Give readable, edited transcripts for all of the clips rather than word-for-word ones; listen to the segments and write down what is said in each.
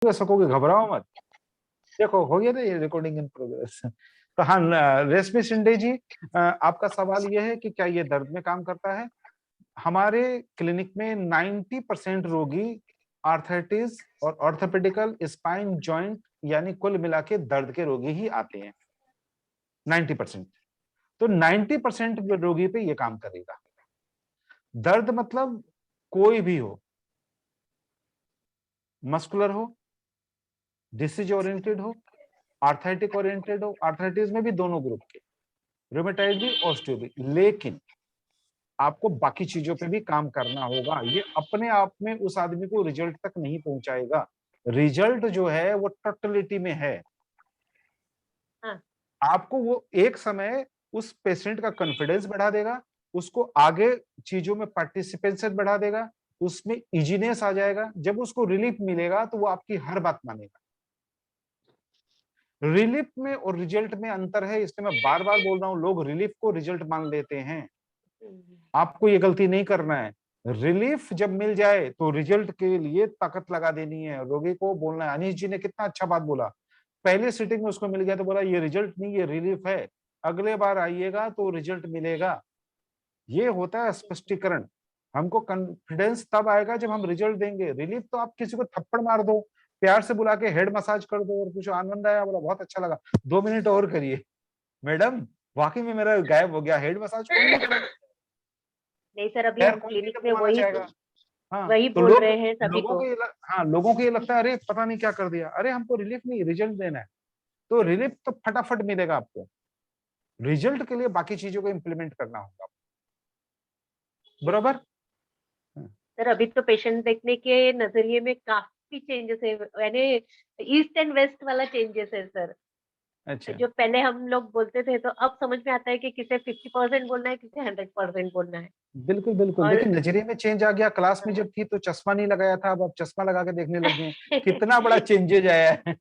सकोगे, घबराओ मत। देखो हो गया ना ये रिकॉर्डिंग इन प्रोग्रेस। तो हाँ, रेशमी शिंदे जी, आपका सवाल ये है कि क्या ये दर्द में काम करता है। हमारे क्लिनिक में 90% रोगी आर्थराइटिस और ऑर्थोपेडिकल स्पाइन जॉइंट यानी कुल मिला के दर्द के रोगी ही आते हैं, 90%। तो 90% रोगी पे ये काम करेगा। दर्द मतलब कोई भी हो, मस्कुलर हो, डिसीज ओरिएंटेड हो, आर्थराइटिक ओरिएंटेड हो, आर्थराइटिस में भी दोनों ग्रुप के, रूमेटाइड भी, ऑस्टियो भी, लेकिन आपको बाकी चीजों पे भी काम करना होगा। ये अपने आप में उस आदमी को रिजल्ट तक नहीं पहुंचाएगा। रिजल्ट जो है वो टोटलिटी में है। हाँ। आपको वो एक समय उस पेशेंट का कॉन्फिडेंस बढ़ा देगा, उसको आगे चीजों में पार्टिसिपेशन बढ़ा देगा, उसमें इजीनेस आ जाएगा। जब उसको रिलीफ मिलेगा तो वो आपकी हर बात मानेगा। रिलीफ में और रिजल्ट में अंतर है, इसलिए मैं बार बार बोल रहा हूं, लोग रिलीफ को रिजल्ट मान लेते हैं। आपको ये गलती नहीं करना है। रिलीफ जब मिल जाए तो रिजल्ट के लिए ताकत लगा देनी है, रोगी को बोलना है। अनीश जी ने कितना अच्छा बात बोला, पहले सीटिंग में उसको मिल गया तो बोला ये रिजल्ट नहीं, ये रिलीफ है, अगले बार आइएगा तो रिजल्ट मिलेगा। ये होता है स्पष्टीकरण। हमको कॉन्फिडेंस तब आएगा जब हम रिजल्ट देंगे। रिलीफ तो आप किसी को थप्पड़ मार दो, प्यार से बुला के हेड मसाज कर दो और कुछ आनंद आया, बोला बहुत अच्छा लगा, 2 मिनट और करिए, मैडम वाकई में मेरा गायब हो गया, हेड मसाज कौन नहीं करेगा, नहीं सर, अभी पैर हम कौन नहीं क्लिनिक जब में घुमाना चाहेगा। हाँ वही तो बोल लोग, रहे हैं सभी लोगों को। को ये हाँ, लोगों को ये लगता है अरे पता नहीं क्या कर दिया। अरे हमको रिलीफ नहीं, रिजल्ट देना है। तो यस सर। रिलीफ तो फटाफट मिलेगा आपको, रिजल्ट के लिए बाकी चीजों को इम्प्लीमेंट करना होगा। यस बराबर। सर, अभी तो पेशेंट देखने के नजरिए में काफी चेंजेस है, यानी ईस्ट एंड वेस्ट वाला चेंजेस है सर। अच्छा, जो पहले हम लोग बोलते थे तो अब समझ में आता है कि किसे 50% बोलना है, किसे 100% बोलना है। बिल्कुल बिल्कुल। और देखिए नजरिए में चेंज आ गया। क्लास में जब थी तो चश्मा नहीं लगाया था, अब चश्मा लगा के देखने लग गए। कितना बड़ा चेंजेज आया है।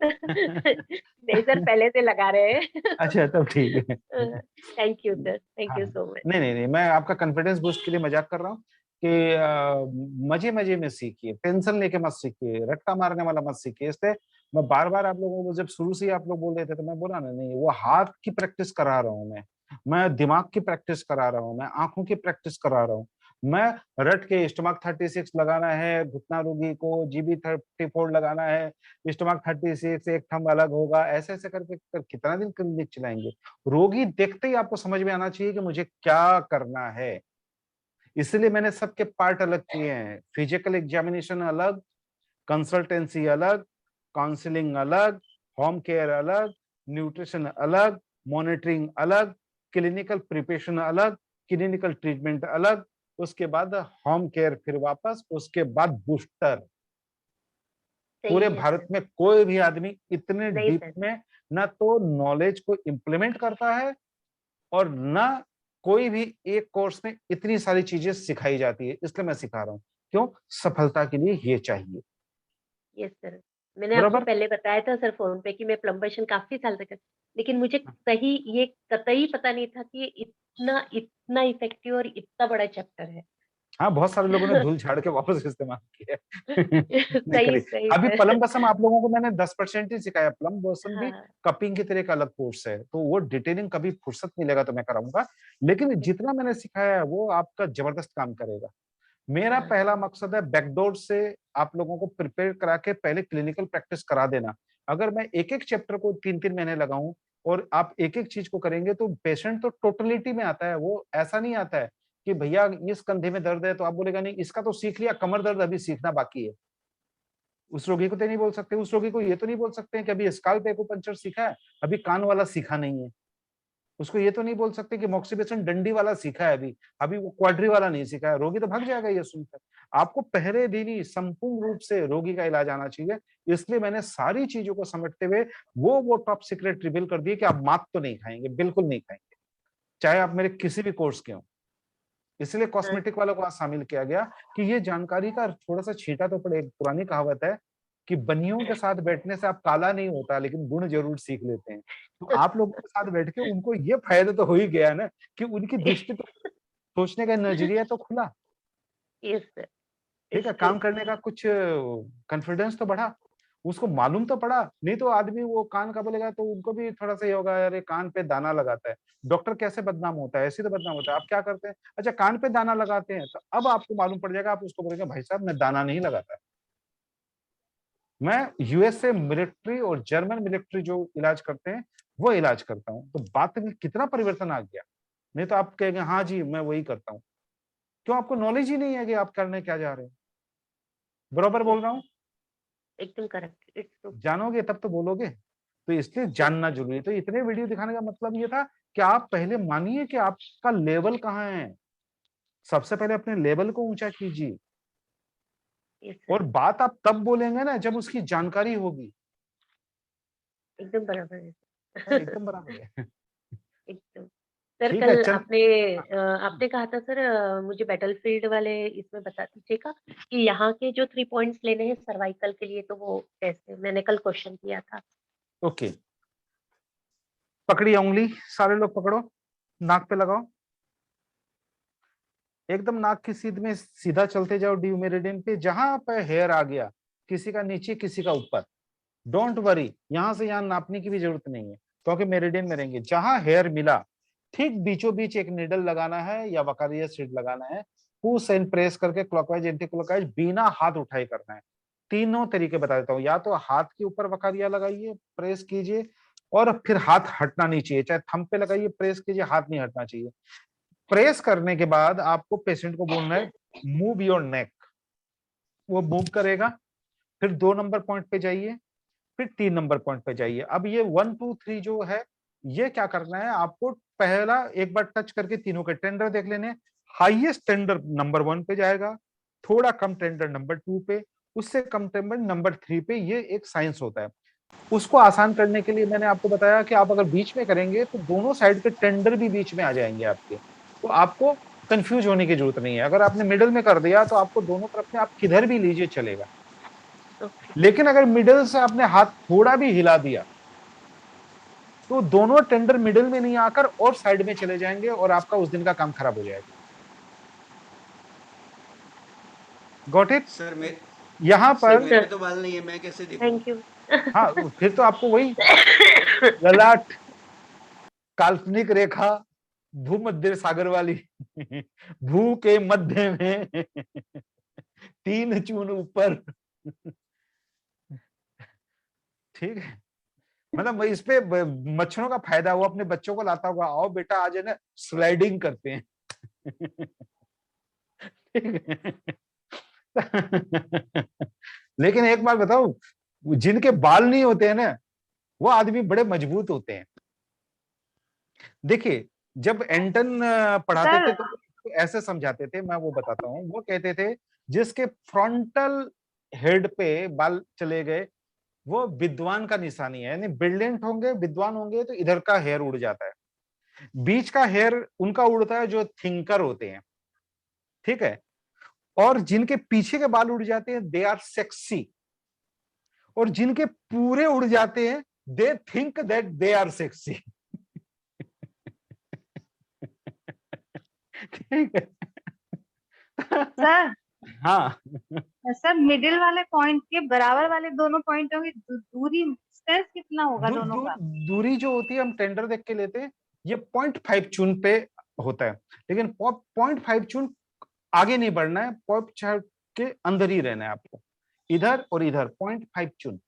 नहीं सर, पहले से लगा रहे हैं। अच्छा तब ठीक है। थैंक यू सर, थैंक हाँ, यू सो मच। नहीं नहीं नहीं, मैं आपका कॉन्फिडेंस बूस्ट के लिए मजाक कर रहा हूँ कि मजे मजे में सीखिए, टेंशन लेके मत सीखिए, रट्टा मारने वाला मत सीखिए। इसलिए मैं बार बार आप लोगों को, जब शुरू से ही आप लोग बोल रहे थे तो मैं बोला ना, नहीं वो हाथ की प्रैक्टिस करा रहा हूँ मैं दिमाग की प्रैक्टिस करा रहा हूँ, मैं आंखों की प्रैक्टिस करा रहा हूँ। मैं रट के स्टमक 36 लगाना है घुटना रोगी को, जीबी 34 लगाना है, स्टमक 36 एक थंब अलग होगा, ऐसे ऐसे करके कितना दिन क्लिनिक चलाएंगे। रोगी देखते ही आपको समझ में आना चाहिए कि मुझे क्या करना है। इसलिए मैंने सबके पार्ट अलग किए हैं, फिजिकल एग्जामिनेशन अलग, कंसल्टेंसी अलग, काउंसलिंग अलग, होम केयर अलग, न्यूट्रिशन अलग, मॉनिटरिंग अलग, क्लिनिकल प्रिपरेशन अलग, क्लिनिकल ट्रीटमेंट अलग, उसके बाद होम केयर फिर वापस, उसके बाद बूस्टर। पूरे सही है भारत सर। में कोई भी आदमी इतने नहीं डीप सर। में ना तो नॉलेज को इम्प्लीमेंट करता है, और ना कोई भी एक कोर्स में इतनी सारी चीजें सिखाई जाती है। इसलिए मैं सिखा रहा हूँ, क्यों, सफलता के लिए ये चाहिए। Yes sir. मैंने आपको बराबर। पहले बताया था सर फोन पे कि मैं प्लम्बेशन काफी साल तक लेकिन मुझे सही ये कतई पता नहीं था कि ये इतना इतना इफेक्टिव और इतना बड़ा चैप्टर है। हाँ, बहुत सारे लोगों ने धूल झाड़ के वापस इस्तेमाल किया है। नहीं सही करी। सही अभी सर। पलम बसम आप लोगों को मैंने 10% ही सिखाया। प्लम बसम भी हाँ। कपिंग की तरह एक अलग कोर्स है, तो वो डिटेलिंग कभी फुर्सत मिलेगा तो मैं कराऊंगा। लेकिन जितना मैंने सिखाया है वो आपका जबरदस्त काम करेगा। मेरा हाँ पहला सर। मकसद है बैकडोर से आप लोगों को प्रिपेयर करा के पहले क्लिनिकल प्रैक्टिस करा देना। अगर मैं एक एक चैप्टर को 3-3 महीने लगाऊं और आप एक एक चीज को करेंगे तो पेशेंट तो टोटलिटी में आता है। वो ऐसा नहीं आता है कि भैया इस कंधे में दर्द है तो आप बोलेगा नहीं इसका तो सीख लिया, कमर दर्द अभी सीखना बाकी है। उस रोगी को तो नहीं बोल सकते, उस रोगी को ये तो नहीं बोल सकते हैं कि अभी स्काल्प एक्यूपंक्चर सीखा है, अभी कान वाला सीखा नहीं है। उसको ये तो नहीं बोल सकते कि मोक्सिबेशन डंडी वाला सीखा है, अभी अभी वो क्वाड्री वाला नहीं सीखा है। रोगी तो भाग जाएगा ये सुनकर। आपको पहले दिन ही संपूर्ण रूप से रोगी का इलाज आना चाहिए। इसलिए मैंने सारी चीजों को समेटते हुए वो टॉप सीक्रेट रिवील कर दिए कि आप मात तो नहीं खाएंगे, बिल्कुल नहीं खाएंगे, चाहे आप मेरे किसी भी कोर्स के हों। इसलिए हाँ कॉस्मेटिक वालों को आज शामिल किया गया कि ये जानकारी का थोड़ा सा छींटा तो पड़े। एक पुरानी कहावत है कि बनियों के साथ बैठने से आप काला नहीं होता, लेकिन गुण जरूर सीख लेते हैं। तो आप लोगों के साथ बैठ के उनको ये फायदा तो हो ही गया ना कि उनकी दृष्टि तो, सोचने का नजरिया तो खुला। Yes sir. ठीक है, इट्स ट्रू। काम करने का कुछ कॉन्फिडेंस तो बढ़ा, उसको मालूम तो पड़ा। नहीं तो आदमी वो कान का बोलेगा तो उनको भी थोड़ा सा ये होगा, अरे कान पे दाना लगाता है, डॉक्टर कैसे बदनाम होता है, ऐसे तो बदनाम होता है। आप क्या करते हैं, अच्छा कान पे दाना लगाते हैं, तो अब आपको मालूम पड़ जाएगा, आप उसको बोलेंगे भाई साहब मैं दाना नहीं लगाता। मैं यूएसए मिलिट्री और जर्मन मिलिट्री जो इलाज करते हैं वो इलाज करता हूँ। तो बात में कितना परिवर्तन आ गया। नहीं तो आप कहेंगे हाँ जी मैं वही करता हूँ, क्यों, आपको नॉलेज ही नहीं है कि आप करने क्या जा रहे हैं। बरोबर बोल रहा हूँ, एकदम करेक्ट, इट्स ट्रू। जानोगे तब तो बोलोगे। तो इसलिए जानना जरूरी है। तो इतने वीडियो दिखाने का मतलब ये था कि आप पहले मानिए कि आपका लेवल कहाँ है, सबसे पहले अपने लेवल को ऊंचा कीजिए। यस सर, और बात आप तब बोलेंगे ना जब उसकी जानकारी होगी। एकदम बराबर है। हाँ, एकदम बराबर है। एकदम। सर ठीक है कल चल। आपने कहा था सर, मुझे बैटलफील्ड वाले इसमें बता दीजिएगा कि यहाँ के जो 3 पॉइंट्स लेने हैं सर्वाइकल के लिए, तो वो कैसे? मैंने कल क्वेश्चन किया था। ओके, पकड़ी उंगली, सारे लोग पकड़ो, नाक पे लगाओ, एकदम नाक की सीध में सीधा चलते जाओ ड्यू मेरिडियन पे। जहां पे हेयर आ गया, किसी का नीचे किसी का ऊपर, डोंट वरी, यहां से यहां नापने की भी जरूरत नहीं है, क्योंकि मेरिडियन में रहेंगे। जहां हेयर मिला ठीक बीचों बीच एक निडल लगाना है या वकारिया सीड लगाना है, पुश एंड प्रेस करके क्लॉकवाइज एंटी क्लॉकवाइज बिना हाथ उठाए करना है। तीनों तरीके बता देता हूँ, या तो हाथ के ऊपर वकारिया लगाइए, प्रेस कीजिए, और फिर हाथ हटना नहीं चाहिए, चाहे थंब पे लगाइए, प्रेस कीजिए, हाथ नहीं हटना चाहिए। प्रेस करने के बाद आपको पेशेंट को बोलना है मूव योर नेक, वो मूव करेगा। फिर 2 नंबर पॉइंट पे जाइए, फिर 3 नंबर पॉइंट पे जाइए। अब ये 1 2 3 जो है, ये क्या करना है आपको, पहला एक बार टच करके तीनों के टेंडर देख लेने। हाईएस्ट टेंडर नंबर 1 पे जाएगा, थोड़ा कम टेंडर नंबर 2 पे, उससे कम टेंडर नंबर 3 पे। ये एक साइंस होता है। उसको आसान करने के लिए मैंने आपको बताया कि आप अगर बीच में करेंगे तो दोनों साइड के टेंडर भी बीच में आ जाएंगे आपके, तो आपको कंफ्यूज होने की जरूरत नहीं है। अगर आपने मिडल में कर दिया तो आपको दोनों तरफ में आप किधर भी लीजिए चलेगा। ओके। लेकिन अगर मिडिल से आपने हाथ थोड़ा भी हिला दिया तो दोनों टेंडर मिडिल में नहीं आकर और साइड में चले जाएंगे और आपका उस दिन का काम खराब हो जाएगा। Got it. सर मे यहां सर पर यस मेरे सर, पे तो बाल नहीं है, मैं कैसे देखूं? Thank you. हाँ, फिर तो आपको वही ललाट, काल्पनिक रेखा, भूमध्य सागर वाली भू के मध्य में 3 चून ऊपर। ठीक है, मतलब इस पे मच्छरों का फायदा, वो अपने बच्चों को लाता होगा, आओ बेटा आज है ना स्लाइडिंग करते हैं। ठीक है? लेकिन एक बात बताओ, जिनके बाल नहीं होते हैं ना, वो आदमी बड़े मजबूत होते हैं। देखिए, जब एंटन पढ़ाते सर थे तो ऐसे समझाते थे, मैं वो बताता हूँ। वो कहते थे जिसके फ्रंटल हेड पे बाल चले गए वो विद्वान का निशानी है, यानी ब्रिलियंट होंगे, विद्वान होंगे तो इधर का हेयर उड़ जाता है। बीच का हेयर उनका उड़ता है जो थिंकर होते हैं, ठीक है। और जिनके पीछे के बाल उड़ जाते हैं दे आर सेक्सी, और जिनके पूरे उड़ जाते हैं they think that they are sexy. ठीक है। सर हाँ, सर मिडिल वाले पॉइंट के बराबर वाले दोनों पॉइंटों की दूरी, डिस्टेंस कितना होगा दू, दोनों दू, का? दूरी जो होती है हम टेंडर देख के लेते हैं, ये 0.5 चून पे होता है। लेकिन 0.5 चून आगे नहीं बढ़ना है, 0.5 के अंदर ही रहना है आपको, इधर और इधर 0.5 चून।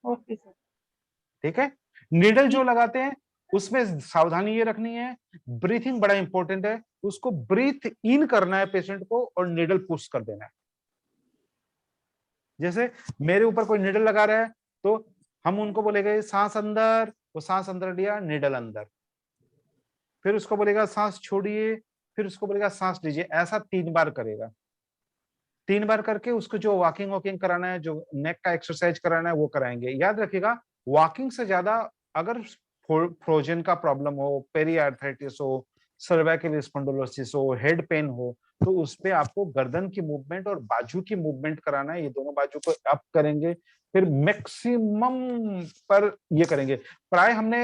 Okay sir. ठीक है। निडल जो ठीक। लगाते हैं उसमें सावधानी ये रखनी है, ब्रीथिंग बड़ा इंपॉर्टेंट है। उसको ब्रीथ इन करना है पेशेंट को और निडल पुश कर देना है। जैसे मेरे ऊपर कोई निडल लगा रहा है तो हम उनको बोलेंगे सांस अंदर, वो सांस अंदर लिया, निडल अंदर, फिर उसको बोलेगा सांस छोड़िए, फिर उसको बोलेगा सांस लीजिए। ऐसा 3 बार करेगा। 3 बार करके उसको जो वॉकिंग वॉकिंग कराना है, जो नेक का एक्सरसाइज कराना है वो कराएंगे। याद रखिएगा, वॉकिंग से ज्यादा अगर फ्रोजन का प्रॉब्लम हो, पेरी आर्थराइटिस हो, सर्वाइकल स्पॉन्डिलोसिस हो, हेड पेन हो, तो उस पे आपको गर्दन की मूवमेंट और बाजू की मूवमेंट कराना है। ये दोनों बाजू को अप करेंगे, फिर मैक्सिमम पर ये करेंगे। प्राय हमने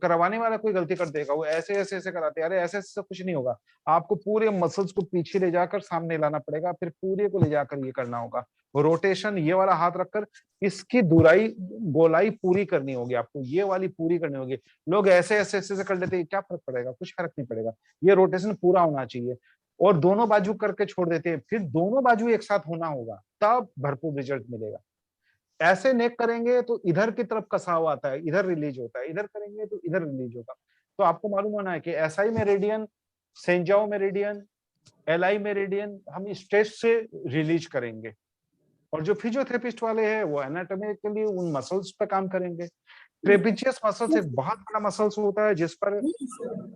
करवाने वाला कोई गलती कर देगा, वो ऐसे ऐसे ऐसे कराते हैं, अरे ऐसे ऐसे कुछ नहीं होगा। आपको पूरे मसल्स को पीछे ले जाकर सामने लाना पड़ेगा, फिर पूरे को ले जाकर ये करना होगा। रोटेशन ये वाला हाथ रखकर इसकी दुराई गोलाई पूरी करनी होगी, आपको ये वाली पूरी करनी होगी। लोग ऐसे ऐसे ऐसे ऐसे कर लेते हैं, क्या फर्क पड़ेगा? कुछ फर्क नहीं पड़ेगा। ये रोटेशन पूरा होना चाहिए। और दोनों बाजू करके छोड़ देते हैं, फिर दोनों बाजू एक साथ होना होगा, तब भरपूर रिजल्ट मिलेगा। ऐसे नेक करेंगे तो इधर की तरफ कसाव आता है, इधर रिलीज होता है, इधर करेंगे तो इधर रिलीज होगा। तो आपको मालूम होना है कि एसआई मेरिडियन, सेंजाओ मेरिडियन, एलआई मेरिडियन हम स्ट्रेस से रिलीज करेंगे। और जो फिजियोथेरेपिस्ट वाले हैं वो एनाटॉमिकली उन मसल्स पे काम करेंगे। ट्रेपेजियस मसल्स एक बहुत बड़ा मसल्स होता है जिस पर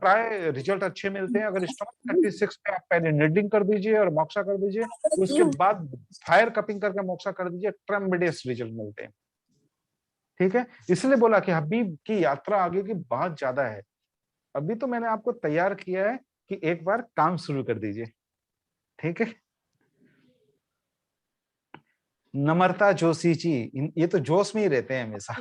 प्राय रिजल्ट अच्छे मिलते हैं। अगर स्टोमक 36 पे आप पहले निडिंग कर दीजिए और मोक्सा कर दीजिए, उसके बाद फायर कपिंग करके मोक्सा कर दीजिए, ट्रेमेंडस रिजल्ट मिलते हैं। ठीक है, इसलिए बोला कि हबीब की यात्रा आगे की बहुत ज्यादा है। अभी तो मैंने आपको तैयार किया है कि एक बार काम शुरू कर दीजिए। ठीक है, नम्रता जोशी जी, ये तो जोश में ही रहते हैं हमेशा।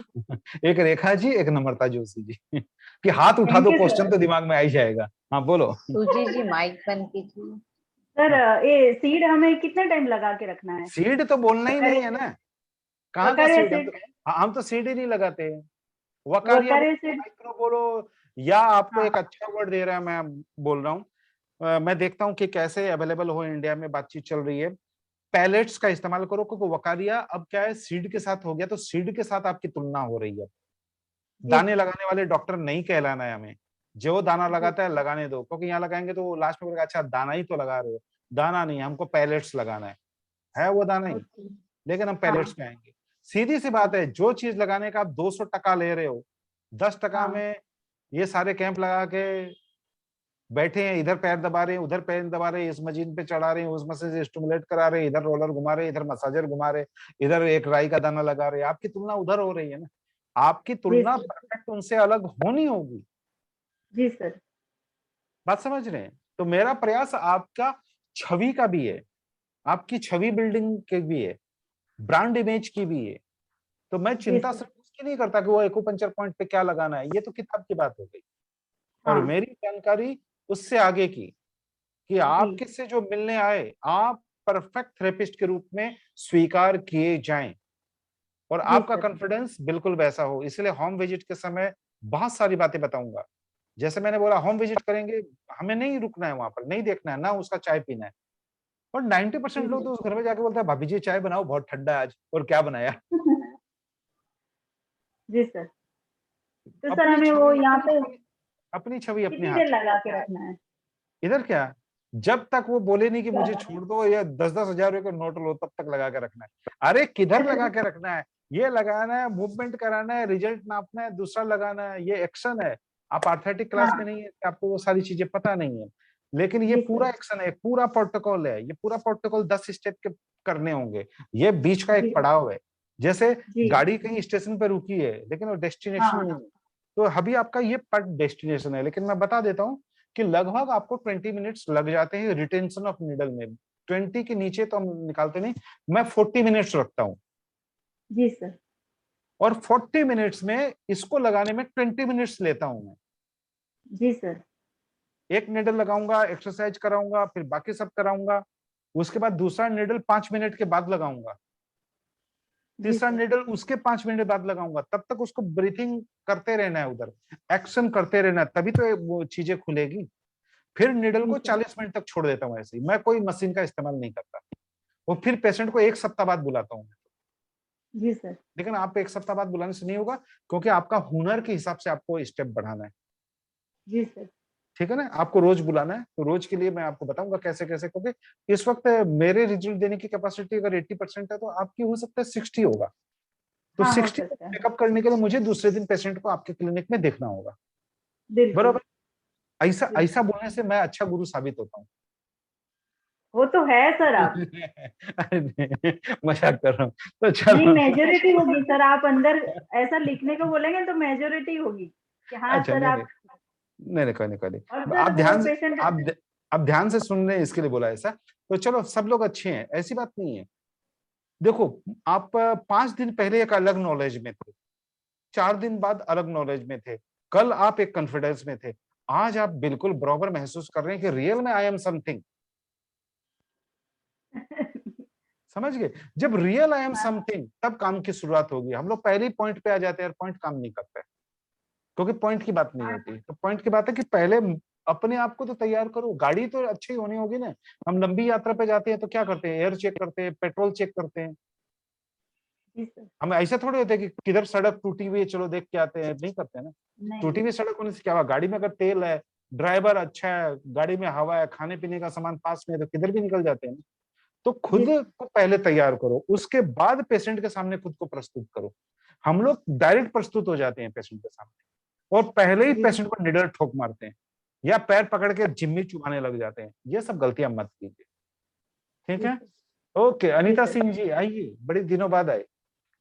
एक रेखा जी, एक नम्रता जोशी जी। कि हाथ उठा थैंक दो, यू क्वेश्चन सर। तो दिमाग में आ ही जाएगा। हाँ बोलो। सुजी जी माइक बंद कीजिए। सर ये सीड हमें कितना टाइम लगा के रखना है? सीड तो बोलना ही नहीं है ना, कहाँ का वकारिया सीड? सीड, हम तो सीड ही नहीं लगाते। वकारिया वकारिया बोलो, सीड। माइक्रो बोलो, या आपको हाँ एक अच्छा वर्ड दे रहा है, मैं बोल रहा हूँ। मैं देखता हूँ कि कैसे अवेलेबल हो, इंडिया में बातचीत चल रही है। पैलेट्स का इस्तेमाल करो, क्योंकि वकारिया अब क्या है, सीड के साथ हो गया, तो सीड के साथ आपकी तुलना हो रही है। जी दाने लगाने वाले डॉक्टर नहीं कहलाना है हमें। जो दाना जी लगाता है लगाने दो, क्योंकि यहाँ लगाएंगे तो वो लास्ट में बोलेगा अच्छा दाना ही तो लगा रहे हो। दाना नहीं, हमको पैलेट्स लगाना है वो दाना ही। ओके। लेकिन हम हाँ पैलेट्स पे आएंगे। सीधी सी बात है, जो चीज लगाने का आप 200 टका ले रहे हो, 10 टका हाँ में ये सारे कैंप लगा के बैठे हैं, इधर पैर दबा रहे हैं, उधर पैर दबा रहे हैं, इस मशीन पे चढ़ा रहे हैं, उस मशीन से स्टिमुलेट करा रहे हैं, इधर रोलर घुमा रहे हैं, इधर मसाजर घुमा रहे हैं, इधर एक राई का दाना लगा रहे हैं, आपकी तुलना उधर हो रही है ना। आपकी जी तुलना सर। परफेक्ट उनसे अलग होनी होगी। जी सर। बात समझ रहे हैं? तो मेरा प्रयास आपका छवि का भी है, आपकी छवि बिल्डिंग के भी है, ब्रांड इमेज की भी है। तो मैं जी चिंता सर। सिर्फ उसकी नहीं करता कि वो एक्यूपंक्चर पॉइंट पे क्या लगाना है, ये तो किताब की बात हो गई। और हाँ मेरी जानकारी उससे आगे की, कि आप जी किससे जो मिलने आए, आप परफेक्ट थेरेपिस्ट के रूप में स्वीकार किए जाएं, और जी आपका सर। कॉन्फिडेंस बिल्कुल वैसा हो। इसलिए होम विजिट के समय बहुत सारी बातें बताऊंगा। जैसे मैंने बोला, होम विजिट करेंगे, हमें नहीं रुकना है वहां पर, नहीं देखना है ना उसका चाय पीना है। और 90% जी लोग तो उस घर में जाके बोलते हैं भाभी जी चाय बनाओ, बहुत ठंडा है आज, और क्या बनाया। सर। जी सर। तो सर अपनी हमें वो छवि, यहाँ पे अपनी छवि अपने कितनी हाथ देर में। लगा के रखना है? इधर क्या, जब तक वो बोले नहीं कि मुझे छोड़ दो, या 10-10 हजार रुपए का नोट लो, तब तक लगा के रखना है। अरे किधर लगा के रखना है, ये लगाना है, मूवमेंट कराना है, रिजल्ट नापना है, दूसरा लगाना है, ये एक्शन है। आप आर्थेटिक क्लास में हाँ नहीं है, आपको वो सारी चीजें पता नहीं है। लेकिन ये जी पूरा सर। एक्शन है, पूरा प्रोटोकॉल है, ये पूरा प्रोटोकॉल 10 स्टेप के करने होंगे। ये बीच का एक जी पड़ाव है। जैसे जी गाड़ी कहीं स्टेशन पे रुकी है, लेकिन वो डेस्टिनेशन हाँ नहीं है। तो अभी आपका ये पट डेस्टिनेशन है, लेकिन मैं बता देता हूँ कि लगभग आपको 20 मिनट्स लग जाते हैं रिटेंशन ऑफ नीडल में। 20 के नीचे तो हम निकालते नहीं, मैं 40 मिनट्स रखता हूँ। जी सर। और 40 मिनट्स में इसको लगाने में 20 मिनट्स लेता हूं मैं। जी सर। एक नीडल लगाऊंगा, एक्सरसाइज कराऊंगा, फिर बाकी सब कराऊंगा। उसके बाद दूसरा नीडल 5 मिनट के बाद लगाऊंगा, जी तीसरा सर। नीडल उसके 5 मिनट बाद लगाऊंगा। तब तक उसको ब्रीथिंग करते रहना है, उधर एक्शन करते रहना है, तभी तो वो चीजें खुलेगी। फिर निडल जी को सर। 40 मिनट तक छोड़ देता हूँ ऐसे ही, मैं कोई मशीन का इस्तेमाल नहीं करता। वो फिर पेशेंट को 1 सप्ताह बाद बुलाता हूँ। जी सर। लेकिन आप 1 सप्ताह बाद बुलाने से नहीं होगा, क्योंकि आपका हुनर के हिसाब से आपको स्टेप बढ़ाना है। जी सर। ठीक है ना, आपको रोज बुलाना है, तो रोज के लिए मैं आपको बताऊंगा कैसे कैसे, क्योंकि इस वक्त मेरे रिजल्ट देने की कैपेसिटी अगर 80% है, तो आपकी हो सकता है 60 होगा। तो हाँ हो 60 को सकता है। चेकअप करने के लिए मुझे दूसरे दिन पेशेंट को आपके क्लिनिक में देखना होगा। बिल्कुल। बरोबर। ऐसा बिल्कुल ऐसा बोलने से मैं अच्छा गुरु साबित होता हूँ। वो तो है सर आप। अरे नहीं, मजाक कर रहा हूँ। तो नहीं चलो। मेजोरिटी होगी सर, आप अंदर ऐसा लिखने को बोलेंगे तो मेजोरिटी होगी कि हाँ अच्छा, सर नहीं नहीं आप। नहीं नहीं, कोई नहीं कोई और नहीं, सर आप वो ध्यान से, पेशेंट। आप आप ध्यान से सुन रहे हैं इसके लिए बोला ऐसा। तो चलो सब लोग अच्छे हैं, ऐसी बात नहीं है। देखो, आप 5 दिन पहले एक अलग नॉलेज में थे, 4 दिन बाद अलग नॉलेज में थे, कल आप एक कॉन्फिडेंस में थे, आज आप बिल्कुल बराबर महसूस कर रहे हैं कि रियल में आई एम समथिंग। समझ गए? जब रियल आई एम समथिंग तब काम की शुरुआत होगी। हम लोग पहले ही पॉइंट पे आ जाते हैं और पॉइंट काम नहीं करता है, क्योंकि पॉइंट की बात नहीं होती। तो पॉइंट की बात है कि पहले अपने आप को तो तैयार करो। गाड़ी तो अच्छी होनी होगी ना। हम लंबी यात्रा पे जाते हैं तो क्या करते हैं? एयर चेक करते हैं, पेट्रोल चेक करते हैं। जी सर। हम ऐसे थोड़े होते हैं कि किधर सड़क टूटी हुई है चलो देख के आते हैं, नहीं करते हैं ना। नहीं, टूटी हुई सड़क होने से क्या हुआ? गाड़ी में अगर तेल है, ड्राइवर अच्छा है, गाड़ी में हवा है, खाने पीने का सामान पास में है, तो किधर भी निकल जाते हैं ना। तो खुद जी। को पहले तैयार करो, उसके बाद पेशेंट के सामने खुद को प्रस्तुत करो। हम लोग डायरेक्ट प्रस्तुत हो जाते हैं पेशेंट के सामने और पहले ही जी। पेशेंट को निडर ठोक मारते हैं या पैर पकड़ के जिम्मी चुभाने लग जाते हैं। ये सब गलतियां मत कीजिए, ठीक जी है? सर। ओके, जी अनीता सर। सिंह जी आइए, बड़े दिनों बाद आए।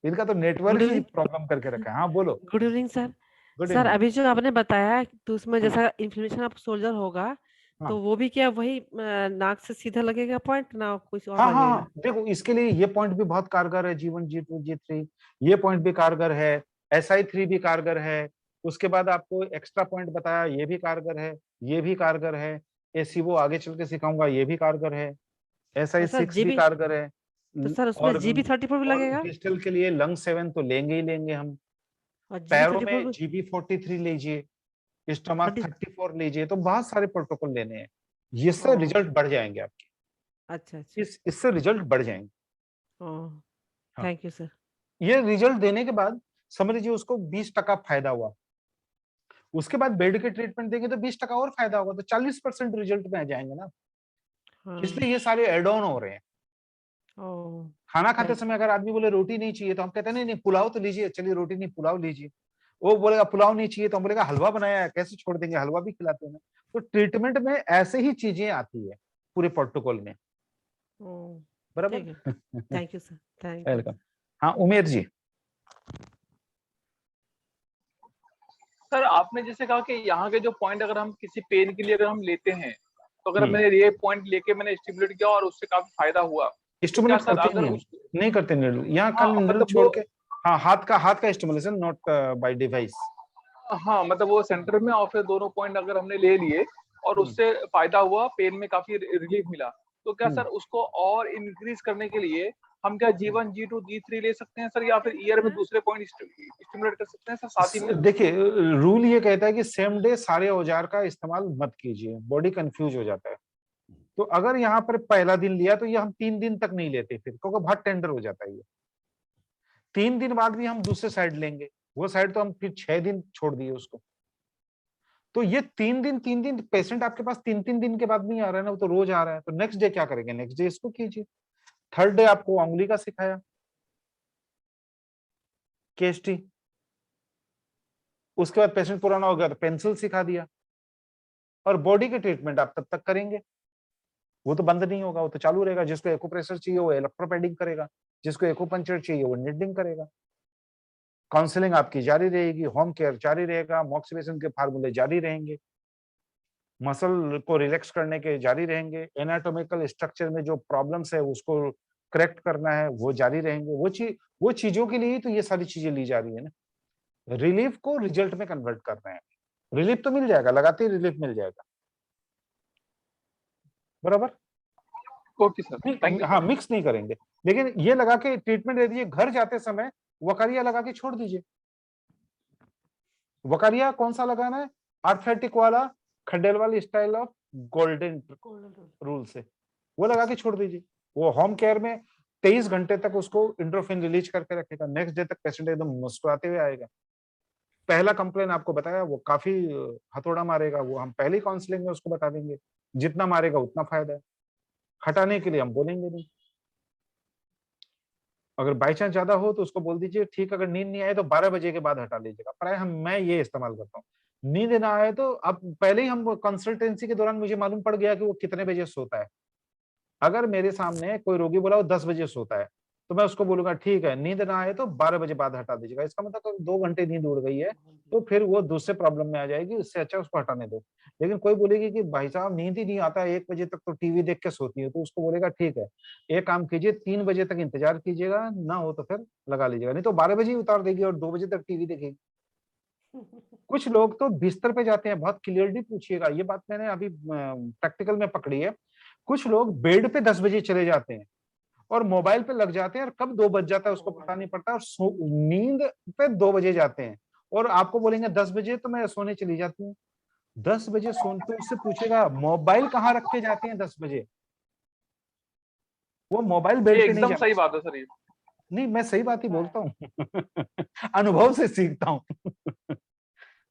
इनका तो गुड नेटवर्क ही इवनिंग। प्रॉब्लम करके रखा है। हाँ बोलो। Good evening sir. Good sir evening. अभी जो आपने बताया तो उसमें जैसा इन्फ्लेमेशन ऑफ सोल्जर होगा हाँ तो वो भी क्या वही नाक से सीधा लगेगा पॉइंट ना कुछ और हाँ हाँ लगेगा? हाँ, देखो इसके लिए ये पॉइंट भी बहुत कारगर है, G1 G2 G3, ये पॉइंट भी कारगर है, SI3 भी कारगर है। उसके बाद आपको एक्स्ट्रा पॉइंट बताया, ये भी कारगर है, ये भी कारगर है। एसीओ आगे चल के सिखाऊंगा, ये भी कारगर है। और सर SI6 भी जीबी कारगर है। तो सर उसमें और GB34 भी और लगेगा डिजिटल के लिए लंग 7 तो लेंगे ही लेंगे हम। और पैरों GB34 में भी GB43 लीजिए, स्टमक 30। 34 लीजिए, तो बहुत सारे प्रोटोकॉल लेने हैं। इससे ओ रिजल्ट बढ़ जाएंगे आपके, अच्छा अच्छा। इससे रिजल्ट बढ़ जाएंगे। ओ हाँ, थैंक यू सर। ये रिजल्ट देने के बाद समझ लीजिए उसको 20% फायदा हुआ। उसके बाद बेड के ट्रीटमेंट देंगे तो 20% और फायदा होगा, तो 40% रिजल्ट में आ जाएंगे ना। हाँ। इसलिए ये सारे एड ऑन हो रहे हैं। ओ खाना खाते थैंक समय अगर आदमी बोले रोटी नहीं चाहिए तो हम कहते हैं नहीं नहीं पुलाव तो लीजिए, चलिए रोटी नहीं पुलाव लीजिए। वो बोलेगा पुलाव नहीं चाहिए तो हम बोलेगा हलवा बनाया है, कैसे छोड़ देंगे, हलवा भी खिलाते हैं ना। तो ट्रीटमेंट में ऐसे ही चीजें आती है पूरे प्रोटोकॉल में। ओ बराबर। ठीक है। Thank you sir. Thank you. Welcome. हाँ उमेर जी। सर आपने जैसे कहा कि यहाँ के जो पॉइंट अगर हम किसी पेन के लिए अगर हम लेते हैं तो अगर हम्म, मैंने ये पॉइंट लेके मैंने स्टिमुलेट किया और उससे काफी फायदा हुआ तो क्या स्टिमुलेट सर करते ही अगर नहीं हम, उस नहीं करते निडल, यहाँ हाँ खाली निडल मतलब छोड़ वो के। हाँ हाथ का स्टिमुलेशन, नॉट बाय डिवाइस। हाँ मतलब वो सेंटर में और फिर दोनों पॉइंट अगर हमने ले लिए और हम्म उससे फायदा हुआ, पेन में काफी रिलीफ मिला, तो क्या हम्म सर उसको और इंक्रीज करने के लिए हम क्या G1 G2 G3 ले सकते हैं सर, या फिर ईयर में दूसरे पॉइंट स्टिमुलेट कर सकते हैं सर साथ ही में? देखिए रूल ये कहता है कि सेम डे सारे औजार का इस्तेमाल मत कीजिए, बॉडी कंफ्यूज हो जाता है। तो अगर यहाँ पर पहला दिन लिया तो ये हम 3 दिन तक नहीं लेते फिर, क्योंकि बहुत टेंडर हो जाता है ये। 3 दिन बाद भी हम दूसरे साइड लेंगे, वो साइड तो हम फिर 6 दिन छोड़ दिए उसको। तो ये 3 दिन पेशेंट आपके पास 3 दिन के बाद नहीं आ रहा है ना, वो तो रोज आ रहा है। तो नेक्स्ट डे क्या करेंगे? नेक्स्ट डे इसको कीजिए। थर्ड डे आपको उंगली का सिखाया, केएसटी। उसके बाद पेशेंट पुराना हो गया तो पेंसिल सिखा दिया। और बॉडी के ट्रीटमेंट आप तब तक करेंगे, वो तो बंद नहीं होगा, वो तो चालू रहेगा। जिसको एक्यूप्रेशर चाहिए वो इलेक्ट्रोपेडिंग करेगा, जिसको एक्यूपंक्चर चाहिए वो नीडिंग करेगा। काउंसलिंग आपकी जारी रहेगी, होम केयर जारी रहेगा, मॉक्सिवेशन के फार्मूले जारी रहेंगे, मसल को रिलैक्स करने के जारी रहेंगे, एनाटॉमिकल स्ट्रक्चर में जो प्रॉब्लम्स है उसको करेक्ट करना है वो जारी रहेंगे। वो चीजों के लिए ही तो ये सारी चीजें ली जा रही है ना। रिलीफ को रिजल्ट में कन्वर्ट करना है। रिलीफ तो मिल जाएगा, लगाते ही रिलीफ मिल जाएगा। बराबर। ओके सर, थैंक यू हाँ सर। मिक्स नहीं करेंगे, लेकिन ये लगा के ट्रीटमेंट दे दीजिए। घर जाते समय वकारिया लगा के छोड़ दीजिए। वकारिया कौन सा लगाना है? आर्थेटिक वाला, खंडेल वाली स्टाइल ऑफ गोल्डन रूल से, वो लगा के छोड़ दीजिए। वो होम केयर में 23 घंटे तक उसको इंड्रोफिन रिलीज करके रखेगा। नेक्स्ट डे तक पेशेंट एकदम मुस्कुराते हुए आएगा। पहला कंप्लेन आपको बताया वो काफी हथौड़ा मारेगा, वो हम पहली काउंसलिंग में उसको बता देंगे, जितना मारेगा उतना फायदा है। हटाने के लिए हम बोलेंगे नहीं। अगर बाई चांस ज्यादा हो तो उसको बोल दीजिए ठीक, अगर नींद नहीं आए तो 12 बजे के बाद हटा लीजिएगा। प्राय मैं ये इस्तेमाल करता हूँ। नींद ना आए तो अब पहले ही हम कंसल्टेंसी के दौरान मुझे मालूम पड़ गया कि वो कितने बजे सोता है। अगर मेरे सामने कोई रोगी बोला वो 10 बजे सोता है तो मैं उसको बोलूंगा ठीक है, नींद ना आए तो 12 बजे बाद हटा दीजिएगा। इसका मतलब अगर 2 घंटे नींद उड़ गई है तो फिर वो दूसरे प्रॉब्लम में आ जाएगी, इससे अच्छा उसको हटाने दो। लेकिन कोई बोलेगी कि भाई साहब नींद ही नहीं आता, 1 बजे तक तो टीवी देख के सोती है, तो उसको बोलेगा ठीक है, एक काम कीजिए, 3 बजे तक इंतजार कीजिएगा, ना हो तो फिर लगा लीजिएगा, नहीं तो 12 बजे ही उतार देगी और 2 बजे तक टीवी देखेगी। कुछ लोग तो बिस्तर पे जाते हैं, बहुत क्लियरली पूछिएगा, ये बात मैंने अभी प्रैक्टिकल में पकड़ी है। कुछ लोग बेड पे 10 बजे चले जाते हैं और मोबाइल पे लग जाते हैं, और कब 2 बज जाता है उसको पता नहीं पड़ता, और नींद पे 2 बजे जाते हैं, और आपको बोलेंगे 10 बजे तो मैं सोने चली जाती हूँ। 10 बजे सोने, तो उससे पूछेगा मोबाइल कहाँ रख के जाते हैं 10 बजे? वो मोबाइल ये बेड पे नहीं एकदम जाता। सही बात है सर ये। नहीं, मैं सही बात ही बोलता हूँ अनुभव से सीखता हूँ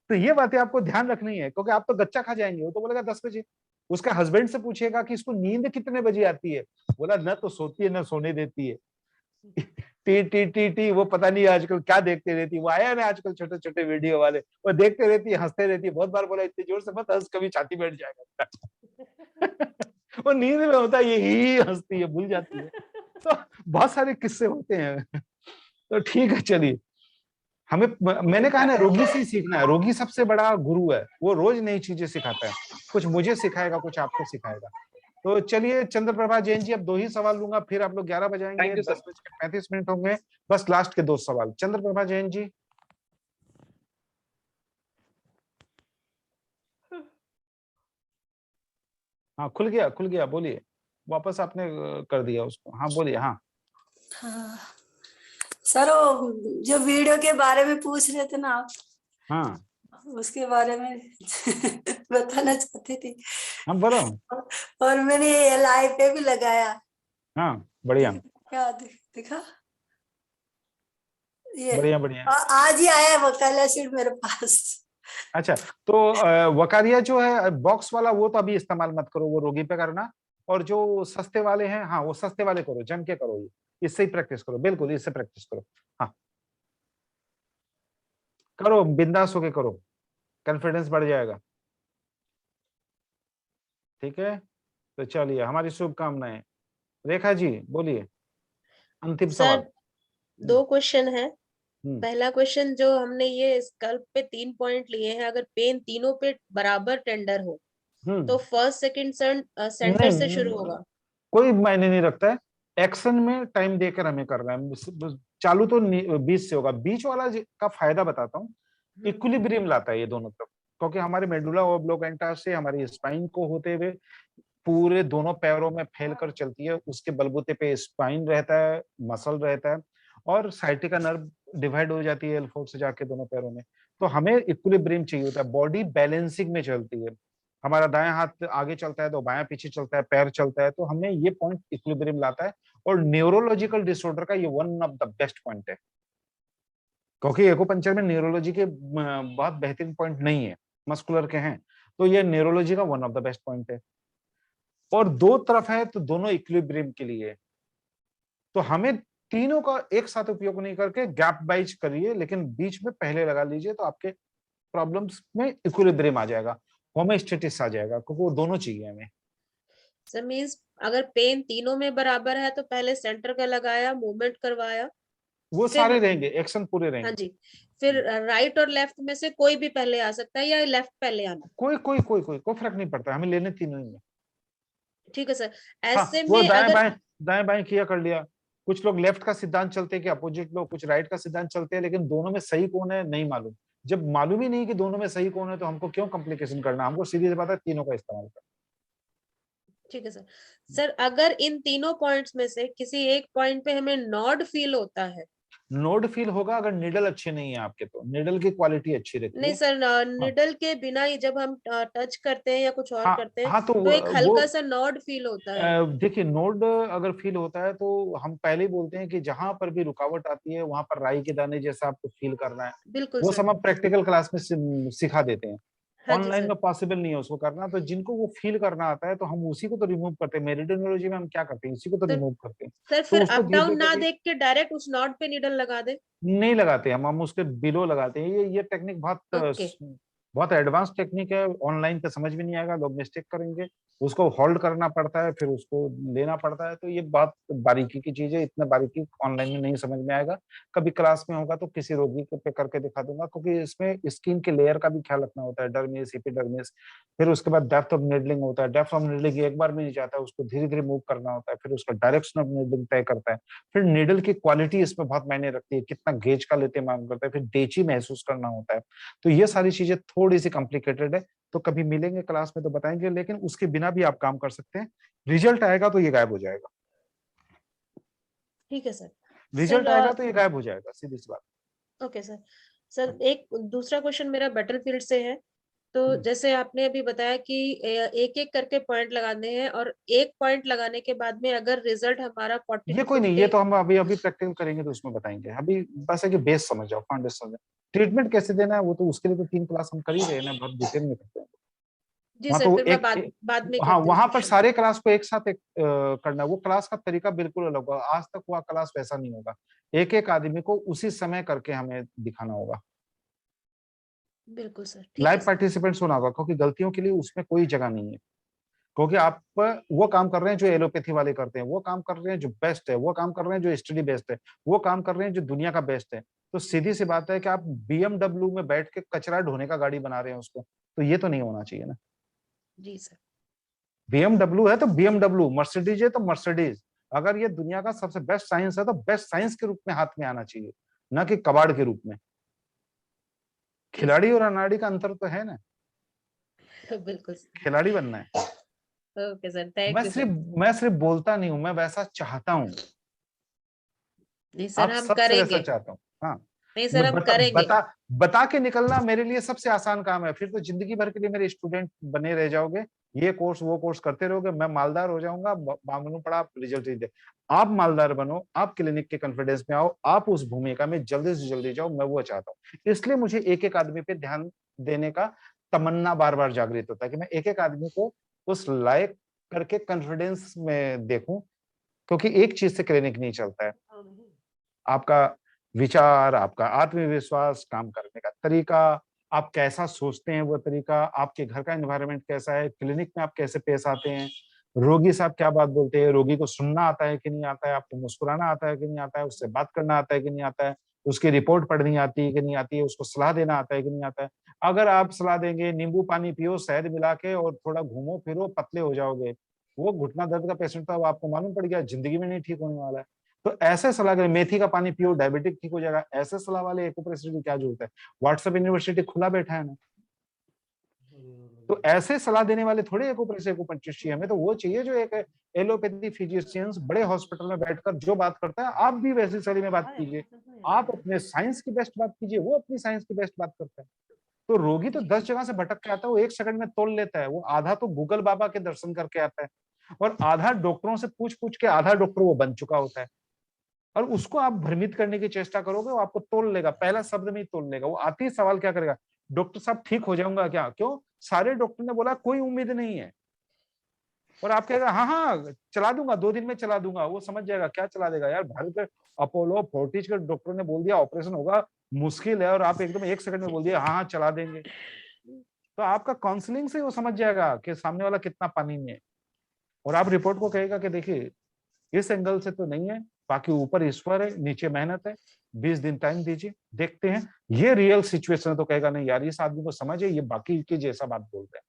तो ये बातें आपको ध्यान रखनी है, क्योंकि आप तो गच्चा खा जाएंगे। वो तो बोलेगा 10 बजे। उसका हस्बैंड से पूछेगा कि इसको नींद कितने बजे आती है, बोला न तो सोती है न सोने देती है टी टी टी टी, वो पता नहीं आजकल क्या देखते रहती है। वो आया ना आजकल छोटे छोटे वीडियो वाले, वो देखते रहती है, हंसते रहती है। बहुत बार बोला इतनी जोर से मत हंस, कभी छाती बैठ जाएगा वो नींद में होता है, ये ही हंसती है, भूल जाती है। तो बहुत सारे किस्से होते हैं तो ठीक है, चलिए। हमें, मैंने कहा ना, रोगी से ही सीखना है। रोगी सबसे बड़ा गुरु है, वो रोज नई चीजें सिखाता है, कुछ मुझे सिखाएगा, कुछ आपको सिखाएगा। तो चलिए चंद्र प्रभा जैन जी, अब 2 ही सवाल लूंगा, फिर आप लोग 11 बजाएंगे, थैंक यू सर। 10:35 होंगे, बस लास्ट के 2 सवाल। चंद्र प्रभा जैन जी। हाँ, खुल गया, बोलिए। वापस आपने कर दिया उसको। हाँ बोलिए। हाँ हाँ सर, वो जो वीडियो के बारे में पूछ रहे थे ना आप, हाँ उसके बारे में बताना चाहती थी। हाँ बोलो। और मैंने LI पे भी लगाया। हाँ बढ़िया क्या दिखा ये? बढ़िया। आज ही आया है वो कल शीट मेरे पास। अच्छा, तो वकारिया जो है बॉक्स वाला, वो तो अभी इस्तेमाल मत करो, वो रोगी पे करना। और जो सस्ते वाले हैं, हाँ वो सस्ते वाले करो, जम के करो, ये इससे ही प्रैक्टिस करो, बिल्कुल इससे प्रैक्टिस करो। हाँ करो, बिंदास होके करो, कॉन्फिडेंस बढ़ जाएगा। ठीक है, तो चलिए, हमारी शुभकामनाएं। रेखा जी बोलिए, अंतिम सवाल। सर 2 क्वेश्चन है। हम्म पहला क्वेश्चन, जो हमने ये स्कल्प पे 3 पॉइंट लिए हैं, अगर पेन तीनों पे बराबर टेंडर हो तो फर्स्ट सेकंड सेंटर से शुरू नहीं, होगा। कोई मायने नहीं रखता है, एक्शन में टाइम देकर हमें करना है। चालू तो 20 से होगा। बीच वाला का फायदा बताता हूँ, इक्विलिब्रियम लाता है ये दोनों तरफ, क्योंकि हमारे मेडुला ओब्लोंगेटा से हमारी स्पाइन को होते हुए पूरे दोनों पैरों में फैलकर चलती है। उसके बलबूते पे स्पाइन रहता है, मसल रहता है, और साइटिका नर्व डिवाइड हो जाती है L4 से जाके दोनों पैरों में। तो हमें इक्विलिब्रियम चाहिए होता है, बॉडी बैलेंसिंग में चलती है। हमारा दायां हाथ आगे चलता है तो बायां पीछे चलता है, पैर चलता है, तो हमें ये पॉइंट इक्विलिब्रियम लाता है। और न्यूरोलॉजिकल डिसऑर्डर का ये one of the best point है, क्योंकि एक्यूपंक्चर में न्यूरोलॉजी के बहुत बेहतरीन पॉइंट नहीं है, मस्कुलर के हैं, तो ये न्यूरोलॉजी का one of the best point है। और 2 तरफ है तो दोनों इक्विलिब्रियम के लिए। तो हमें तीनों का एक साथ उपयोग नहीं करके गैप वाइज करिए, लेकिन बीच में पहले लगा लीजिए, तो आपके प्रॉब्लम्स में इक्विलिब्रियम आ जाएगा, होमोस्टेसिस आ जाएगा, क्योंकि वो दोनों चाहिए हमें। सर मींस अगर पेन तीनों में बराबर है तो पहले सेंटर का लगाया, मूवमेंट करवाया, वो फिर सारे रहेंगे, एक्शन पूरे हाँ रहेंगे। जी, फिर राइट और लेफ्ट में से कोई भी पहले आ सकता है या लेफ्ट पहले आना? कोई फर्क नहीं पड़ता, हमें लेने तीनों ही में। ठीक है सर। हाँ, ऐसे वो में अगर दाएं बाएं किया कर लिया। कुछ लोग लेफ्ट का सिद्धांत चलते हैं कि अपोजिट लोग, कुछ राइट का सिद्धांत चलते हैं, लेकिन दोनों में सही कौन है नहीं मालूम। जब मालूम ही नहीं कि दोनों में सही कौन है, तो हमको क्यों कॉम्प्लिकेशन करना, हमको सीधी सी बात है, तीनों का इस्तेमाल करना। ठीक है सर। सर अगर इन तीनों पॉइंट्स में से किसी एक पॉइंट पे हमें नॉड फील होता है, नोड फील होगा अगर निडल अच्छे नहीं है आपके, तो निडल की क्वालिटी अच्छी रहती नहीं है। सर, हाँ निडल के बिना ही जब हम टच करते हैं या कुछ और हाँ करते हैं हाँ, तो तो एक वो हल्का सा नॉड फील होता है। देखिए, नोड अगर फील होता है तो हम पहले ही बोलते हैं कि जहां पर भी रुकावट आती है वहां पर राई के दाने जैसा आपको फील करना है। बिल्कुल वो सर। सब हम प्रैक्टिकल क्लास में सिखा देते हैं, हाँ जी ऑनलाइन सर। में पॉसिबल नहीं है उसको करना। तो जिनको वो फील करना आता है, तो हम उसी को तो रिमूव करते हैं। मेरिडोनोलॉजी में हम क्या करते हैं, इसी को तो सर रिमूव करते हैं। सर तो फिर उसको अप डाउन ना धीरे देख के डायरेक्ट उस नॉड पे नीडल लगा दे। नहीं लगाते, हम उसके बिलो लगाते हैं। ये टेक्निक बहुत ओके। बहुत एडवांस टेक्निक है, ऑनलाइन पे समझ भी नहीं आएगा, लोग मिस्टेक करेंगे, उसको होल्ड करना पड़ता है, फिर उसको लेना पड़ता है। तो ये बहुत बारीकी की चीज है, इतना बारीकी ऑनलाइन में नहीं समझ में आएगा। कभी क्लास में होगा तो किसी रोगी पे करके दिखा दूंगा, क्योंकि इसमें स्किन के लेयर का भी ख्याल रखना होता है, डर्मिस, एपिडर्मिस, फिर उसके बाद डेप्थ ऑफ नीडलिंग होता है। डेप्थ ऑफ नीडलिंग एक बार में नहीं जाता है, उसको धीरे धीरे मूव करना होता है, फिर उसका डायरेक्शन ऑफ नीडलिंग तय करता है। फिर नीडल की क्वालिटी इसमें बहुत मायने रखती है, कितना गेज का लेते मालूम करता है, फिर डेची महसूस करना होता है। तो ये सारी चीजें थोड़ी सी कॉम्प्लिकेटेड है, तो कभी मिलेंगे क्लास में तो बताएंगे, लेकिन उसके बिना भी आप काम कर सकते हैं। रिजल्ट आएगा तो ये गायब हो जाएगा, ठीक है सर। रिजल्ट सर आएगा तो ये गायब हो जाएगा, सीधी सी बात। Okay sir. सर एक दूसरा क्वेश्चन मेरा बैटलफील्ड से है। तो जैसे आपने अभी बताया कि एक एक करके पॉइंट लगाने हैं, और एक पॉइंट लगाने के बाद में अगर रिजल्ट हमारा 40 ये to कोई नहीं, ये 50 तो हम अभी प्रैक्टिकल करेंगे तो उसमें बताएंगे। अभी बस है कि बेस समझ जाओ, फाउंडेशन। ट्रीटमेंट कैसे देना है वो तो उसके लिए तो 3 क्लास हम कर ही रहे हैं ना, बहुत डिटेल में करते हैं। जी वहाँ सर, तो फिर मैं बाद में हाँ, करती हूँ वहां पर क्वेश्चन। सारे क्लास को एक साथ करना है। वो क्लास का तरीका बिल्कुल अलग होगा, आज तक हुआ क्लास वैसा नहीं होगा। एक एक आदमी को उसी समय करके हमें दिखाना होगा। बिल्कुल सर, ठीक है लाइव सर। पार्टिसिपेंट्स होना होगा, क्योंकि गलतियों के लिए उसमें कोई जगह नहीं है। क्योंकि आप वो काम कर रहे हैं जो एलोपैथी वाले करते हैं, वो काम कर रहे हैं जो बेस्ट है, वो काम कर रहे हैं जो स्टडी बेस्ट है, वो काम कर रहे हैं जो दुनिया का बेस्ट है। तो सीधी सी बात है कि आप BMW में बैठ के कचरा ढोने का गाड़ी बना रहे हैं उसको, तो ये तो नहीं होना चाहिए ना। जी सर। BMW है तो BMW, मर्सिडीज है तो मर्सिडीज। अगर ये दुनिया का सबसे बेस्ट साइंस है तो बेस्ट साइंस के रूप में हाथ में आना चाहिए, ना कि कबाड़ के रूप में। खिलाड़ी और अनाड़ी का अंतर तो है ना, बिल्कुल सर। खिलाड़ी बनना है। Okay sir, thank you sir. मैं सिर्फ बोलता नहीं हूं, मैं वैसा चाहता हूं। नहीं सर, आप हम सबसे वैसा करेंगे। चाहता हूं। हाँ, नहीं सर, मैं हम करेंगे। बता के निकलना मेरे लिए सबसे आसान काम है। फिर तो जिंदगी भर के लिए मेरे स्टूडेंट बने रह जाओगे, ये कोर्स वो कोर्स करते रहोगे, मैं मालदार हो जाऊंगा, मांगनू पड़ा आप रिजल्ट ही दे। आप मालदार बनो, आप क्लिनिक के कॉन्फिडेंस में आओ, आप उस भूमिका में जल्दी से जल्दी जाओ, मैं वो चाहता हूँ। इसलिए मुझे एक एक आदमी पे ध्यान देने का तमन्ना बार बार जागृत होता है कि मैं एक एक आदमी को उस लायक करके कॉन्फिडेंस में देखूं। क्योंकि एक चीज से क्लिनिक नहीं चलता है, आपका विचार, आपका आत्मविश्वास, काम करने का तरीका, आप कैसा सोचते हैं वो तरीका, आपके घर का एनवायरनमेंट कैसा है, क्लिनिक में आप कैसे पेश आते हैं, रोगी साहब क्या बात बोलते हैं, रोगी को सुनना आता है कि नहीं आता है, आपको मुस्कुराना आता है कि नहीं आता है, उससे बात करना आता है कि नहीं आता है, उसकी रिपोर्ट पढ़नी आती है कि नहीं आती है, उसको सलाह देना आता है कि नहीं आता है। अगर आप सलाह देंगे नींबू पानी पियो शहद मिला के और थोड़ा घूमो फिरो पतले हो जाओगे, वो घुटना दर्द का पेशेंट तो अब आपको मालूम पड़ गया जिंदगी में नहीं ठीक होने वाला है। तो ऐसे सलाह करें, मेथी का पानी पियो डायबिटिक ठीक हो जाएगा, ऐसे सलाह वाले एक्यूप्रेशर की क्या जरूरत है। व्हाट्सएप यूनिवर्सिटी खुला बैठा है ना, तो ऐसे सलाह देने वाले थोड़े एक्यूप्रेशर एक्यूपंक्चरिस्ट चाहिए हमें, तो वो चाहिए जो एक एलोपैथी फिजिशियंस बड़े हॉस्पिटल में बैठकर जो बात करता है, आप भी वैसी शैली में बात कीजिए। आप अपने साइंस की बेस्ट बात कीजिए, वो अपनी साइंस की बेस्ट बात करता है। तो रोगी तो 10 जगह से भटक के आता है, वो 1 सेकंड में तोल लेता है। वो आधा तो गूगल बाबा के दर्शन करके आता है, और आधा डॉक्टरों से पूछ पूछ के आधा डॉक्टर वो बन चुका होता है। और उसको आप भ्रमित करने की चेष्टा करोगे, वो आपको तोल लेगा, पहला शब्द में ही तोल लेगा। वो आते ही सवाल क्या करेगा, डॉक्टर साहब ठीक हो जाऊंगा क्या? क्यों? सारे डॉक्टर ने बोला कोई उम्मीद नहीं है, और आप कहेगा हाँ हाँ चला दूंगा, 2 दिन में चला दूंगा। वो समझ जाएगा क्या चला देगा यार, भारत के अपोलो फोर्टिज के डॉक्टर ने बोल दिया ऑपरेशन होगा मुश्किल है, और आप एकदम 1 सेकंड में बोल दिया हाँ हाँ चला देंगे। तो आपका काउंसलिंग से वो समझ जाएगा कि सामने वाला कितना पानी में है, और आप रिपोर्ट को कहेगा कि देखिए इस एंगल से तो नहीं है, बाकी ऊपर ईश्वर है, नीचे मेहनत है, 20 दिन टाइम दीजिए, देखते हैं। ये रियल सिचुएशन है, तो कहेगा नहीं यार इस आदमी को समझ है, ये बाकी के जैसा बात बोल रहे हैं।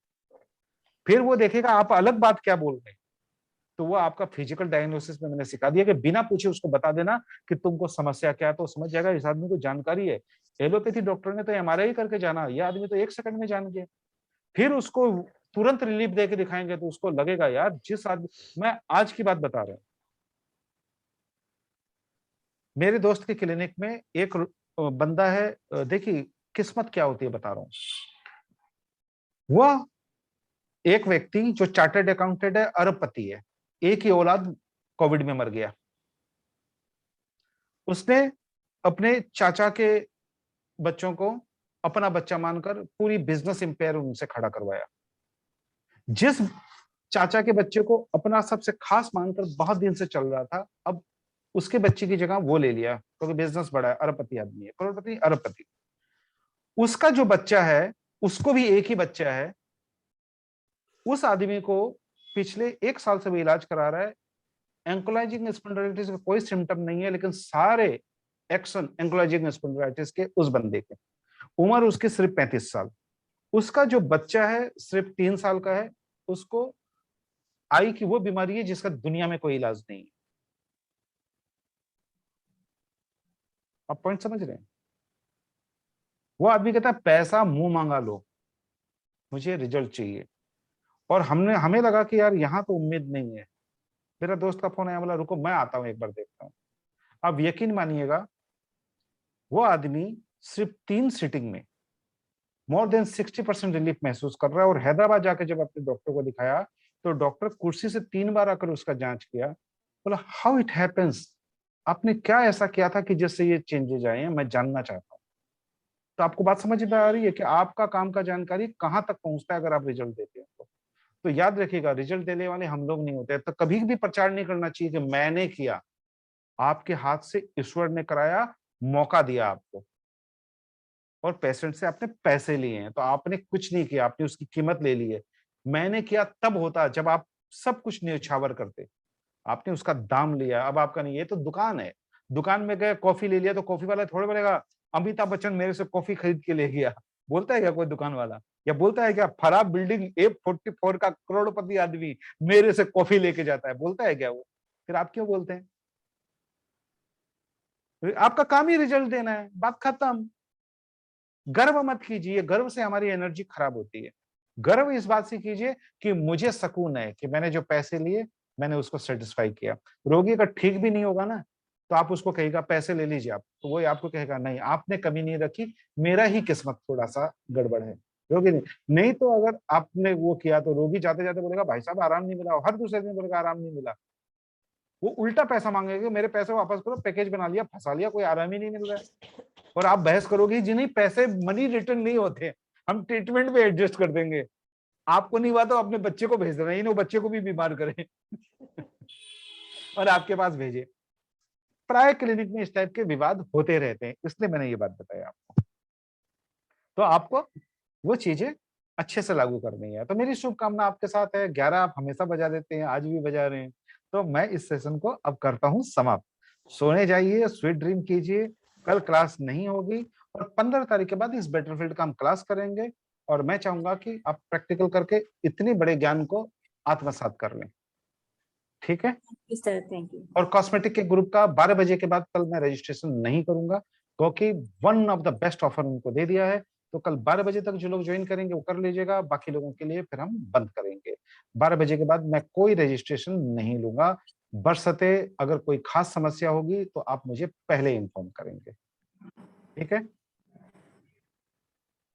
फिर वो देखेगा आप अलग बात क्या बोल रहे हैं, तो वो आपका फिजिकल डायग्नोसिस में मैंने सिखा दिया कि बिना पूछे उसको बता देना कि तुमको समस्या क्या है, तो समझ जाएगा इस आदमी को जानकारी है। एलोपैथी डॉक्टर ने तो MRI करके जाना, ये आदमी तो 1 सेकंड में जान गया। फिर उसको तुरंत रिलीफ दे के दिखाएंगे तो उसको लगेगा यार जिस आदमी, मैं आज की बात बता रहा हूं, मेरे दोस्त के क्लिनिक में एक बंदा है, देखिए किस्मत क्या होती है बता रहा हूं। वह एक व्यक्ति जो चार्टर्ड अकाउंटेंट है, अरबपति है, एक ही औलाद कोविड में मर गया। उसने अपने चाचा के बच्चों को अपना बच्चा मानकर पूरी बिजनेस इंपायर उनसे खड़ा करवाया। जिस चाचा के बच्चे को अपना सबसे खास मानकर बहुत दिन से चल रहा था, अब उसके बच्चे की जगह वो ले लिया, क्योंकि बिजनेस बड़ा है, अरबपति आदमी है, करोड़पति अरबपति। उसका जो बच्चा है उसको भी एक ही बच्चा है, उस आदमी को पिछले 1 साल से भी इलाज करा रहा है, एंकोलाइजिंग स्पॉन्डिलाइटिस का कोई सिम्टम नहीं है, लेकिन सारे एक्शन एंकोलाइजिंग स्पॉन्डिलाइटिस के उस बंदे के। उम्र उसकी सिर्फ 35 साल। उसका जो बच्चा है सिर्फ 3 साल का है, उसको आई की वो बीमारी है जिसका दुनिया में कोई इलाज नहीं है। आप पॉइंट समझ रहे हैं? वो आदमी कहता है पैसा मुंह मांगा लो, मुझे रिजल्ट चाहिए। और हमें लगा कि यार यहाँ तो उम्मीद नहीं है। मेरा दोस्त का फोन आया, बोला रुको मैं आता हूँ एक बार देखता हूँ। अब यकीन मानिएगा, वो आदमी सिर्फ 3 सिटिंग में मोर देन 60% रिलीफ महसूस कर रहा है। और हैदराबाद जाके जब अपने डॉक्टर को दिखाया तो डॉक्टर कुर्सी से 3 बार आकर उसका जांच किया, बोला हाउ इट हैपेंस, आपने क्या ऐसा किया था कि जिससे ये चेंजेज आए हैं, मैं जानना चाहता हूँ। तो आपको बात समझ में आ रही है कि आपका काम का जानकारी कहाँ तक पहुंचता है अगर आप रिजल्ट देते हैं तो याद रखिएगा, रिजल्ट देने वाले हम लोग नहीं होते। तो कभी भी प्रचार नहीं करना चाहिए कि मैंने किया। आपके हाथ से ईश्वर ने कराया, मौका दिया आपको, और पेशेंट से आपने पैसे लिए हैं, तो आपने कुछ नहीं किया, आपने उसकी कीमत ले ली है। मैंने किया तब होता जब आप सब कुछ न्यौछावर करते, आपने उसका दाम लिया। अब आपका नहीं, ये तो दुकान है, दुकान में गए कॉफी ले लिया तो कॉफी वाला थोड़े बोलेगा अमिताभ बच्चन मेरे से कॉफी खरीद के ले गया, बोलता है क्या कोई दुकान वाला? या बोलता है क्या खराब बिल्डिंग A44 का करोड़पति आदमी मेरे से कॉफी लेके जाता है, बोलता है क्या वो? फिर आप क्यों बोलते हैं? आपका काम ही रिजल्ट देना है, बात खत्म। गर्व मत कीजिए, गर्व से हमारी एनर्जी खराब होती है। गर्व इस बात से कीजिए कि मुझे सुकून है कि मैंने जो पैसे लिए मैंने उसको सेटिस्फाई किया। रोगी का ठीक भी नहीं होगा ना तो आप उसको कहेगा पैसे ले लीजिए आप, तो वो आपको कहेगा नहीं आपने कमी नहीं रखी, मेरा ही किस्मत थोड़ा सा गड़बड़ है। रोगी नहीं तो अगर आपने वो किया तो रोगी जाते जाते बोलेगा भाई साहब आराम नहीं मिला, हर दूसरे दिन बोलेगा आराम नहीं मिला। वो उल्टा पैसा मांगेगा, मेरे पैसे वापस करो, पैकेज बना लिया, फंसा लिया, कोई आराम ही नहीं मिल रहा है। और आप बहस करोगे जिन्हें पैसे मनी रिटर्न नहीं होते, हम ट्रीटमेंट में एडजस्ट कर देंगे। आपको नहीं हुआ तो अपने बच्चे को भेज देना, इन्हें बच्चे को भी बीमार करें और आपके पास भेजे। प्राय क्लिनिक में इस टाइप के विवाद होते रहते हैं, इसलिए मैंने ये बात बताया आपको। तो आपको वो चीजें अच्छे से लागू करनी है। तो मेरी शुभकामना आपके साथ है। 11 आप हमेशा बजा देते हैं, आज भी बजा रहे हैं। तो मैं इस सेशन को अब करता हूं समाप्त। सोने जाइए, स्वीट ड्रीम कीजिए। कल क्लास नहीं होगी और 15 तारीख के बाद इस बैटलफील्ड का हम क्लास करेंगे। और मैं चाहूंगा कि आप प्रैक्टिकल करके इतने बड़े ज्ञान को आत्मसात कर लें, ठीक है? Thank you. और कॉस्मेटिक के ग्रुप का 12 बजे के बाद कल मैं रजिस्ट्रेशन नहीं करूंगा, क्योंकि one of the best offer उनको दे दिया है। तो कल 12 बजे तक जो लोग ज्वाइन करेंगे वो कर लीजिएगा, बाकी लोगों के लिए फिर हम बंद करेंगे। 12 बजे के बाद मैं कोई रजिस्ट्रेशन नहीं लूंगा, बशर्ते अगर कोई खास समस्या होगी तो आप मुझे पहले इन्फॉर्म करेंगे, ठीक है?